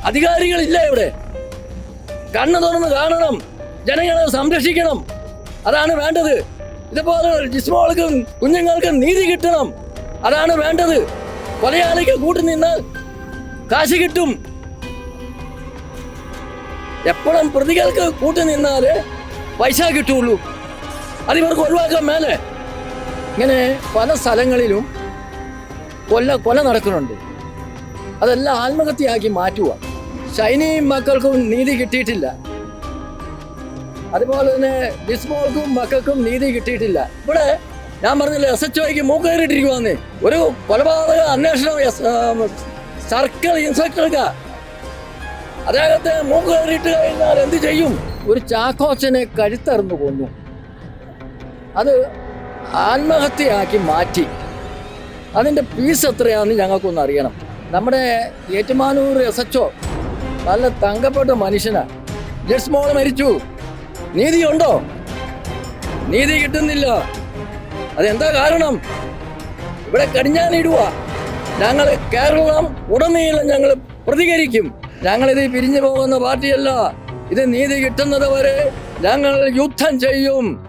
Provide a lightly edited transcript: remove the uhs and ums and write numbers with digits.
അധികാരികളില്ല ഇവിടെ. കണ്ണു തുറന്ന് കാണണം, ജനങ്ങളെ സംരക്ഷിക്കണം. അതാണ് വേണ്ടത്. ഇതുപോലെ ജിസ്മോൾക്കും കുഞ്ഞുങ്ങൾക്കും നീതി കിട്ടണം. അതാണ് വേണ്ടത്. കൊലയാളിക്ക് കൂട്ടുനിന്നാൽ കാശ് കിട്ടും. എപ്പോഴും പ്രതികൾക്ക് കൂട്ടുനിന്നാല് പൈസ കിട്ടുള്ളൂ. അതിവർക്ക് ഒഴിവാക്കാൻ മേലെ. ഇങ്ങനെ പല സ്ഥലങ്ങളിലും കൊല നടക്കുന്നുണ്ട്. അതെല്ലാം ആത്മഹത്യയാക്കി മാറ്റുക. ഷൈനിയും മക്കൾക്കും നീതി കിട്ടിയിട്ടില്ല. അതുപോലെ തന്നെ ജിസ്മോൾക്കും മക്കൾക്കും നീതി കിട്ടിയിട്ടില്ല. ഇവിടെ ഞാൻ പറഞ്ഞില്ല, SHOയ്ക്ക് മൂക്ക് കയറിയിട്ടിരിക്കുവാന്ന്. ഒരു കൊലപാതക അന്വേഷണം സർക്കിൾ ഇൻസ്പെക്ടർക്ക് അദ്ദേഹത്തെ മൂക്ക് കയറിയിട്ട് കഴിഞ്ഞാൽ എന്ത് ചെയ്യും? ഒരു ചാക്കോച്ചനെ കഴുത്തറന്നു കൊന്നു. അത് ആത്മഹത്യയാക്കി മാറ്റി. അതിൻ്റെ ഫീസ് എത്രയാണെന്ന് ഞങ്ങൾക്കൊന്ന് അറിയണം. നമ്മുടെ ഏറ്റുമാനൂർ SHO നല്ല തങ്കപ്പെട്ട മനുഷ്യനാ. ജിസ്മോൾ മരിച്ചു. നീതിയുണ്ടോ? നീതി കിട്ടുന്നില്ല. അതെന്താ കാരണം? ഇവിടെ കടിഞ്ഞാനിടുക. ഞങ്ങൾ കേരളം ഉടനീളം ഞങ്ങൾ പ്രതികരിക്കും. ഞങ്ങളിത് പിരിഞ്ഞു പോകുന്ന പാർട്ടിയല്ല. ഇത് നീതി കിട്ടുന്നത് വരെ ഞങ്ങൾ യുദ്ധം ചെയ്യും.